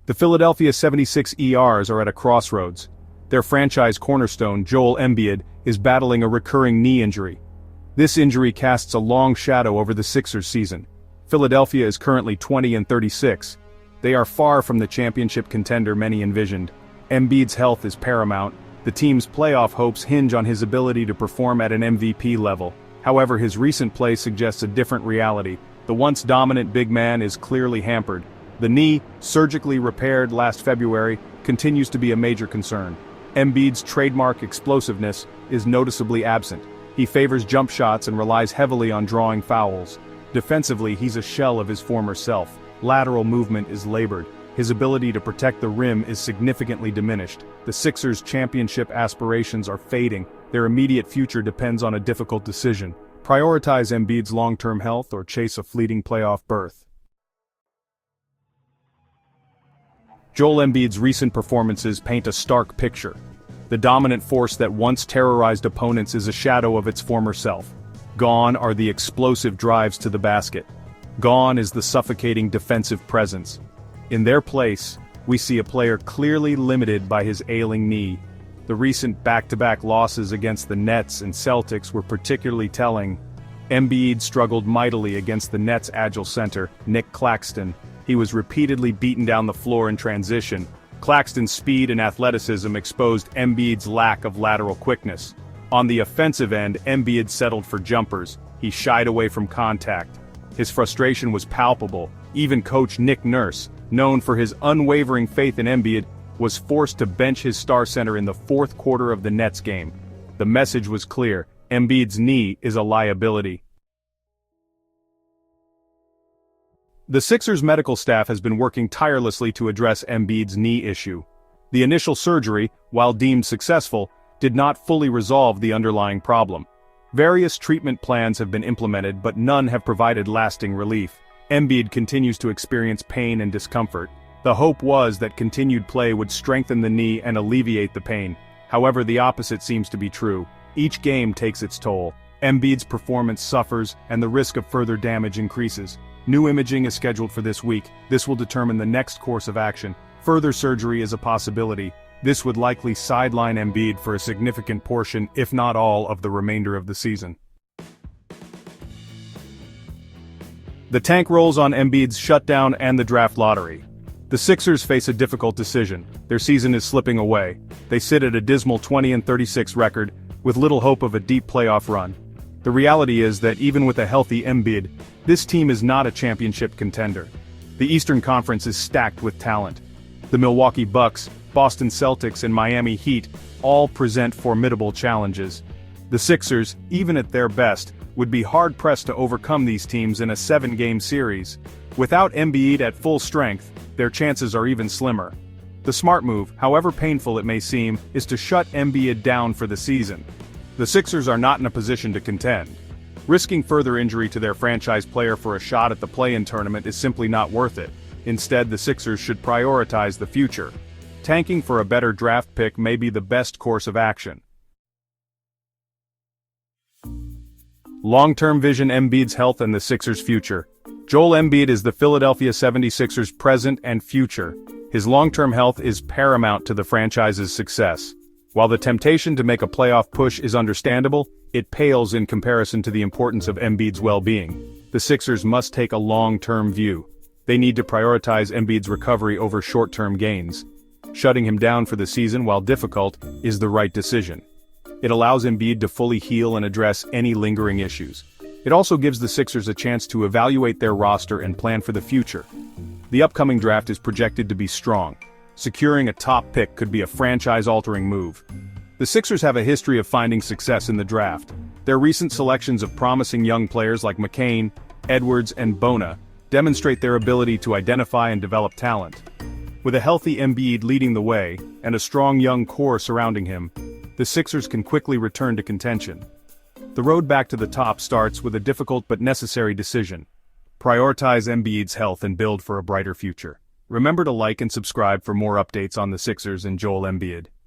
The Philadelphia 76ers are at a crossroads. Their franchise cornerstone, Joel Embiid, is battling a recurring knee injury. This injury casts a long shadow over the Sixers' season. Philadelphia is currently 20-36. They are far from the championship contender many envisioned. Embiid's health is paramount. The team's playoff hopes hinge on his ability to perform at an MVP level. However, his recent play suggests a different reality. The once dominant big man is clearly hampered. The knee, surgically repaired last February, continues to be a major concern. Embiid's trademark explosiveness is noticeably absent. He favors jump shots and relies heavily on drawing fouls. Defensively, he's a shell of his former self. Lateral movement is labored. His ability to protect the rim is significantly diminished. The Sixers' championship aspirations are fading. Their immediate future depends on a difficult decision: prioritize Embiid's long-term health or chase a fleeting playoff berth. Joel Embiid's recent performances paint a stark picture. The dominant force that once terrorized opponents is a shadow of its former self. Gone are the explosive drives to the basket. Gone is the suffocating defensive presence. In their place, we see a player clearly limited by his ailing knee. The recent back-to-back losses against the Nets and Celtics were particularly telling. Embiid struggled mightily against the Nets' agile center, Nick Claxton. He was repeatedly beaten down the floor in transition. Claxton's speed and athleticism exposed Embiid's lack of lateral quickness. On the offensive end, Embiid settled for jumpers. He shied away from contact. His frustration was palpable. Even coach Nick Nurse, known for his unwavering faith in Embiid, was forced to bench his star center in the fourth quarter of the Nets game. The message was clear: Embiid's knee is a liability. The Sixers' medical staff has been working tirelessly to address Embiid's knee issue. The initial surgery, while deemed successful, did not fully resolve the underlying problem. Various treatment plans have been implemented, but none have provided lasting relief. Embiid continues to experience pain and discomfort. The hope was that continued play would strengthen the knee and alleviate the pain. However, the opposite seems to be true. Each game takes its toll. Embiid's performance suffers, and the risk of further damage increases. New imaging is scheduled for this week. This will determine the next course of action. Further surgery is a possibility. This would likely sideline Embiid for a significant portion, if not all, of the remainder of the season. The tank rolls on Embiid's shutdown and the draft lottery. The Sixers face a difficult decision. Their season is slipping away. They sit at a dismal 20-36 record, with little hope of a deep playoff run. The reality is that even with a healthy Embiid, this team is not a championship contender. The Eastern Conference is stacked with talent. The Milwaukee Bucks, Boston Celtics, and Miami Heat all present formidable challenges. The Sixers, even at their best, would be hard-pressed to overcome these teams in a 7-game series. Without Embiid at full strength, their chances are even slimmer. The smart move, however painful it may seem, is to shut Embiid down for the season. The Sixers are not in a position to contend. Risking further injury to their franchise player for a shot at the play-in tournament is simply not worth it. Instead, the Sixers should prioritize the future. Tanking for a better draft pick may be the best course of action. Long-term vision: Embiid's health and the Sixers' future. Joel Embiid is the Philadelphia 76ers' present and future. His long-term health is paramount to the franchise's success. While the temptation to make a playoff push is understandable, it pales in comparison to the importance of Embiid's well-being. The Sixers must take a long-term view. They need to prioritize Embiid's recovery over short-term gains. Shutting him down for the season, while difficult, is the right decision. It allows Embiid to fully heal and address any lingering issues. It also gives the Sixers a chance to evaluate their roster and plan for the future. The upcoming draft is projected to be strong. Securing a top pick could be a franchise-altering move. The Sixers have a history of finding success in the draft. Their recent selections of promising young players like McCain, Edwards, and Bona demonstrate their ability to identify and develop talent. With a healthy Embiid leading the way, and a strong young core surrounding him, the Sixers can quickly return to contention. The road back to the top starts with a difficult but necessary decision. Prioritize Embiid's health and build for a brighter future. Remember to like and subscribe for more updates on the Sixers and Joel Embiid.